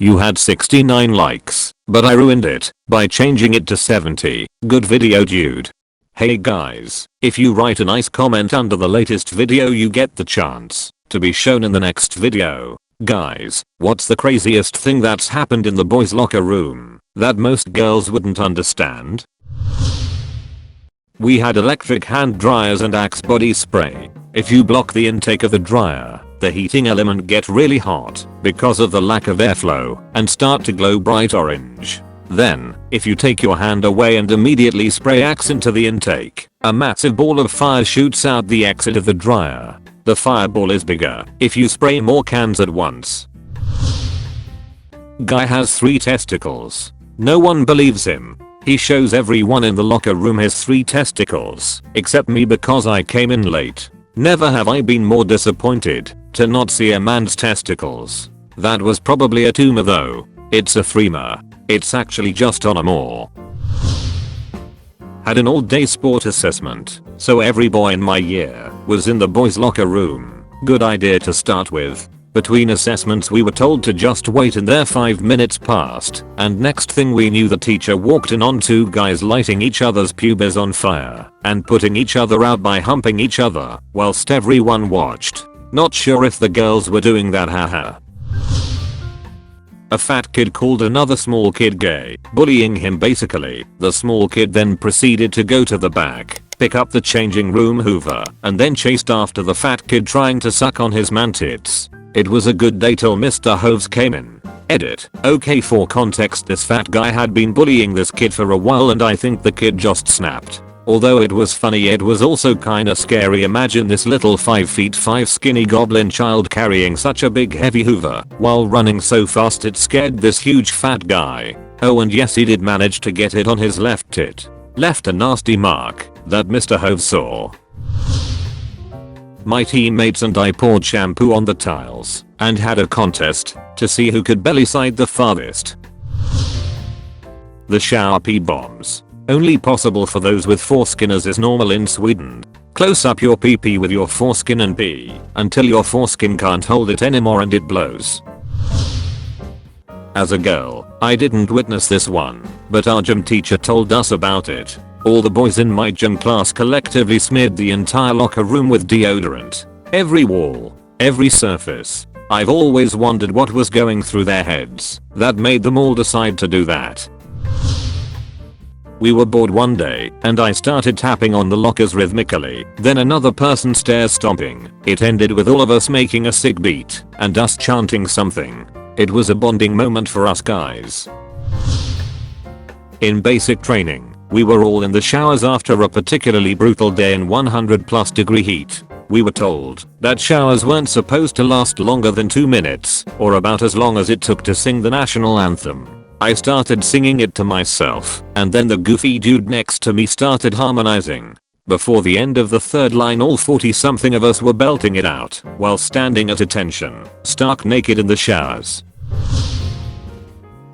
You had 69 likes, but I ruined it by changing it to 70. Good video, dude. Hey guys, if you write a nice comment under the latest video you get the chance to be shown in the next video. Guys, what's the craziest thing that's happened in the boys' locker room that most girls wouldn't understand? We had electric hand dryers and Axe body spray. If you block the intake of the dryer, the heating element get really hot because of the lack of airflow and start to glow bright orange. Then, if you take your hand away and immediately spray Axe into the intake, a massive ball of fire shoots out the exit of the dryer. The fireball is bigger if you spray more cans at once. Guy has 3 testicles. No one believes him. He shows everyone in the locker room his 3 testicles, except me because I came in late. Never have I been more disappointed to not see a man's testicles. That was probably a tumor though. It's a femur. It's actually just on a more. Had an all-day sport assessment, so every boy in my year was in the boys' locker room. Good idea to start with. Between assessments we were told to just wait and there 5 minutes passed, and next thing we knew the teacher walked in on 2 guys lighting each other's pubes on fire and putting each other out by humping each other whilst everyone watched. Not sure if the girls were doing that, haha. A fat kid called another small kid gay, bullying him basically. The small kid then proceeded to go to the back, pick up the changing room hoover, and then chased after the fat kid trying to suck on his man tits. It was a good day till Mr. Hoves came in. Edit. Okay, for context, this fat guy had been bullying this kid for a while and I think the kid just snapped. Although it was funny, it was also kinda scary. Imagine this little 5'5" skinny goblin child carrying such a big heavy hoover while running so fast it scared this huge fat guy. Oh, and yes, he did manage to get it on his left tit. Left a nasty mark that Mr. Hoves saw. My teammates and I poured shampoo on the tiles and had a contest to see who could belly side the farthest. The shower pee bombs. Only possible for those with foreskin as is normal in Sweden. Close up your pee with your foreskin and pee until your foreskin can't hold it anymore and it blows. As a girl, I didn't witness this one, but our gym teacher told us about it. All the boys in my gym class collectively smeared the entire locker room with deodorant. Every wall, every surface. I've always wondered what was going through their heads that made them all decide to do that. We were bored one day and I started tapping on the lockers rhythmically. Then another person started stomping. It ended with all of us making a sick beat and us chanting something. It was a bonding moment for us guys. In basic training, we were all in the showers after a particularly brutal day in 100+ degree heat. We were told that showers weren't supposed to last longer than 2 minutes, or about as long as it took to sing the national anthem. I started singing it to myself, and then the goofy dude next to me started harmonizing. Before the end of the 3rd line all 40-something of us were belting it out while standing at attention, stark naked in the showers.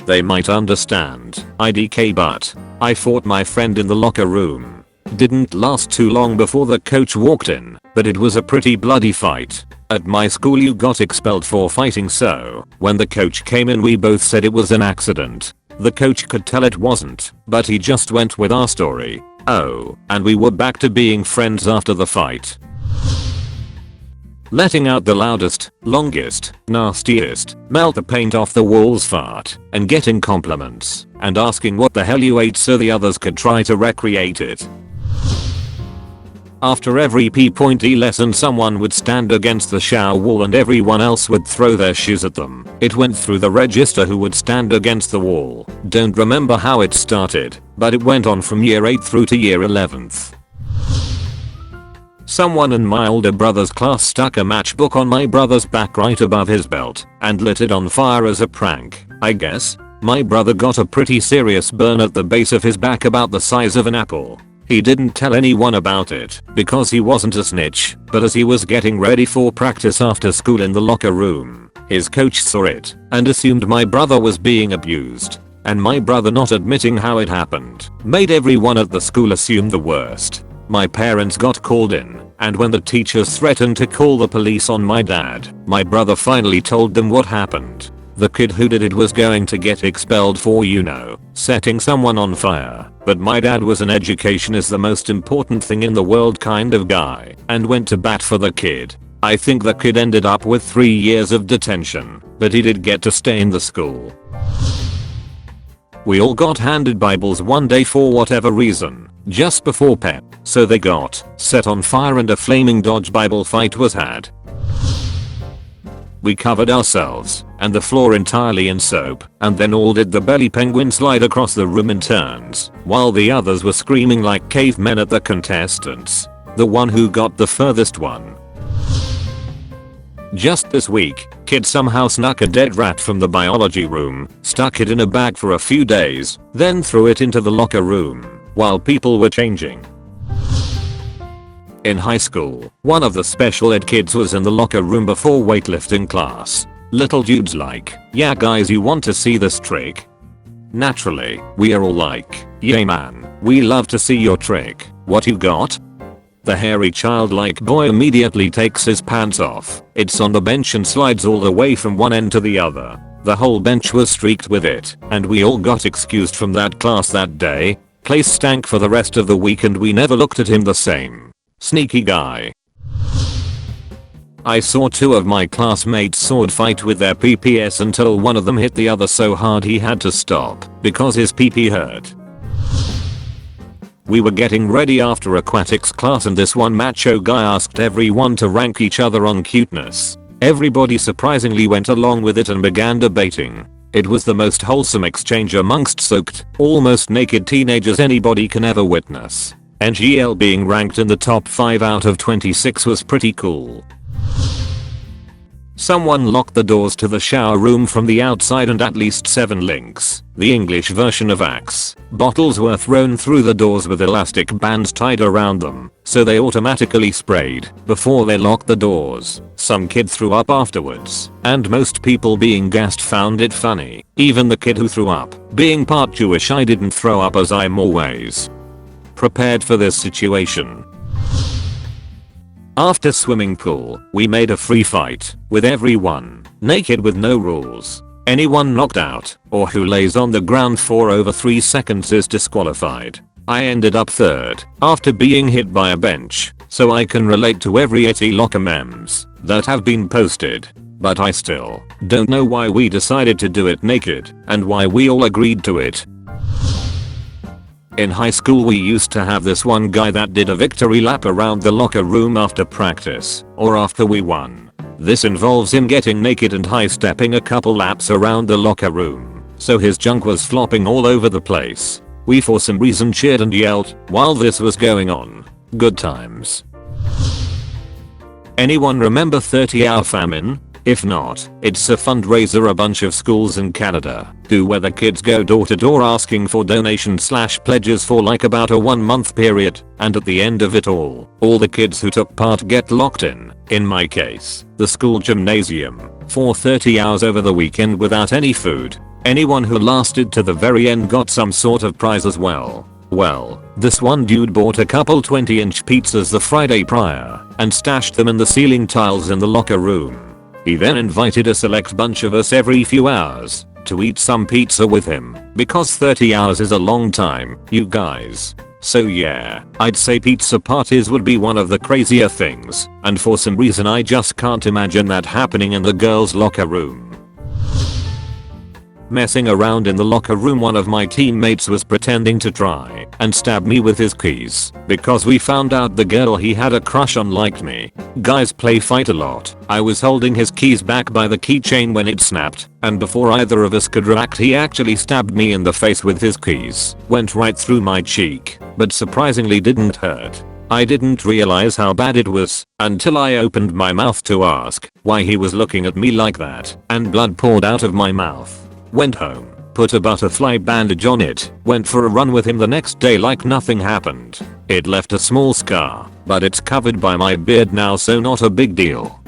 They might understand IDK, but I fought my friend in the locker room. Didn't last too long before the coach walked in, but it was a pretty bloody fight. At my school you got expelled for fighting, so when the coach came in we both said it was an accident. The coach could tell it wasn't, but he just went with our story. Oh, and we were back to being friends after the fight. Letting out the loudest, longest, nastiest, melt the paint off the walls fart, and getting compliments, and asking what the hell you ate so the others could try to recreate it. After every P.E. lesson someone would stand against the shower wall and everyone else would throw their shoes at them. It went through the register who would stand against the wall. Don't remember how it started, but it went on from year 8 through to year 11th. Someone in my older brother's class stuck a matchbook on my brother's back right above his belt and lit it on fire as a prank, I guess. My brother got a pretty serious burn at the base of his back about the size of an apple. He didn't tell anyone about it because he wasn't a snitch, but as he was getting ready for practice after school in the locker room, his coach saw it and assumed my brother was being abused. And my brother not admitting how it happened made everyone at the school assume the worst. My parents got called in, and when the teachers threatened to call the police on my dad, my brother finally told them what happened. The kid who did it was going to get expelled for, you know, setting someone on fire. But my dad was an education is the most important thing in the world kind of guy and went to bat for the kid. I think the kid ended up with 3 years of detention, but he did get to stay in the school. We all got handed Bibles one day for whatever reason, just before PEP, so they got set on fire and a flaming Dodge Bible fight was had. We covered ourselves and the floor entirely in soap and then all did the belly penguin slide across the room in turns while the others were screaming like cavemen at the contestants. The one who got the furthest won. Just this week, kid somehow snuck a dead rat from the biology room, stuck it in a bag for a few days, then threw it into the locker room while people were changing. In high school, one of the special ed kids was in the locker room before weightlifting class. Little dude's like, "Yeah guys, you want to see this trick?" Naturally, we are all like, "Yeah man, we love to see your trick. What you got?" The hairy childlike boy immediately takes his pants off. It's on the bench and slides all the way from one end to the other. The whole bench was streaked with it, and we all got excused from that class that day. Place stank for the rest of the week and we never looked at him the same. Sneaky guy. I saw 2 of my classmates sword fight with their PPS until one of them hit the other so hard he had to stop because his PP hurt. We were getting ready after aquatics class and this one macho guy asked everyone to rank each other on cuteness. Everybody surprisingly went along with it and began debating. It was the most wholesome exchange amongst soaked, almost naked teenagers anybody can ever witness. NGL being ranked in the top 5 out of 26 was pretty cool. Someone locked the doors to the shower room from the outside and at least 7 links, the English version of Axe, bottles were thrown through the doors with elastic bands tied around them, so they automatically sprayed before they locked the doors. Some kid threw up afterwards, and most people being gassed found it funny. Even the kid who threw up, being part Jewish, I didn't throw up as I'm always prepared for this situation. After swimming pool, we made a free fight with everyone naked with no rules. Anyone knocked out or who lays on the ground for over 3 seconds is disqualified. I ended up 3rd after being hit by a bench, so I can relate to every etty locker memes that have been posted. But I still don't know why we decided to do it naked and why we all agreed to it. In high school we used to have this one guy that did a victory lap around the locker room after practice or after we won. This involves him getting naked and high-stepping a couple laps around the locker room, so his junk was flopping all over the place. We for some reason cheered and yelled while this was going on. Good times. Anyone remember 30-hour famine? If not, it's a fundraiser a bunch of schools in Canada do where the kids go door to door asking for donations/pledges for like about a 1-month period, and at the end of it all the kids who took part get locked in my case, the school gymnasium, for 30 hours over the weekend without any food. Anyone who lasted to the very end got some sort of prize as well. Well, this one dude bought a couple 20-inch pizzas the Friday prior and stashed them in the ceiling tiles in the locker room. He then invited a select bunch of us every few hours to eat some pizza with him because 30 hours is a long time, you guys. So yeah, I'd say pizza parties would be one of the crazier things, and for some reason I just can't imagine that happening in the girls' locker room. Messing around in the locker room, one of my teammates was pretending to try and stab me with his keys because we found out the girl he had a crush on liked me. Guys play fight a lot. I was holding his keys back by the keychain when it snapped, and before either of us could react he actually stabbed me in the face with his keys. Went right through my cheek, but surprisingly didn't hurt. I didn't realize how bad it was until I opened my mouth to ask why he was looking at me like that, and blood poured out of my mouth. Went home, put a butterfly bandage on it, went for a run with him the next day like nothing happened. It left a small scar, but it's covered by my beard now, so not a big deal.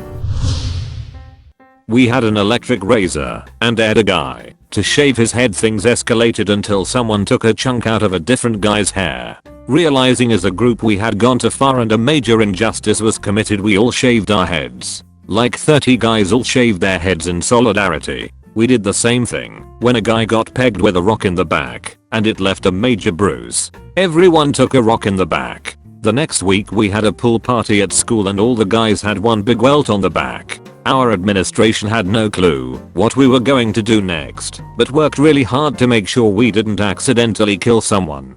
We had an electric razor and dared a guy to shave his head. Things escalated until someone took a chunk out of a different guy's hair. Realizing as a group we had gone too far and a major injustice was committed, we all shaved our heads. Like 30 guys all shaved their heads in solidarity. We did the same thing when a guy got pegged with a rock in the back and it left a major bruise. Everyone took a rock in the back. The next week we had a pool party at school and all the guys had one big welt on the back. Our administration had no clue what we were going to do next, but worked really hard to make sure we didn't accidentally kill someone.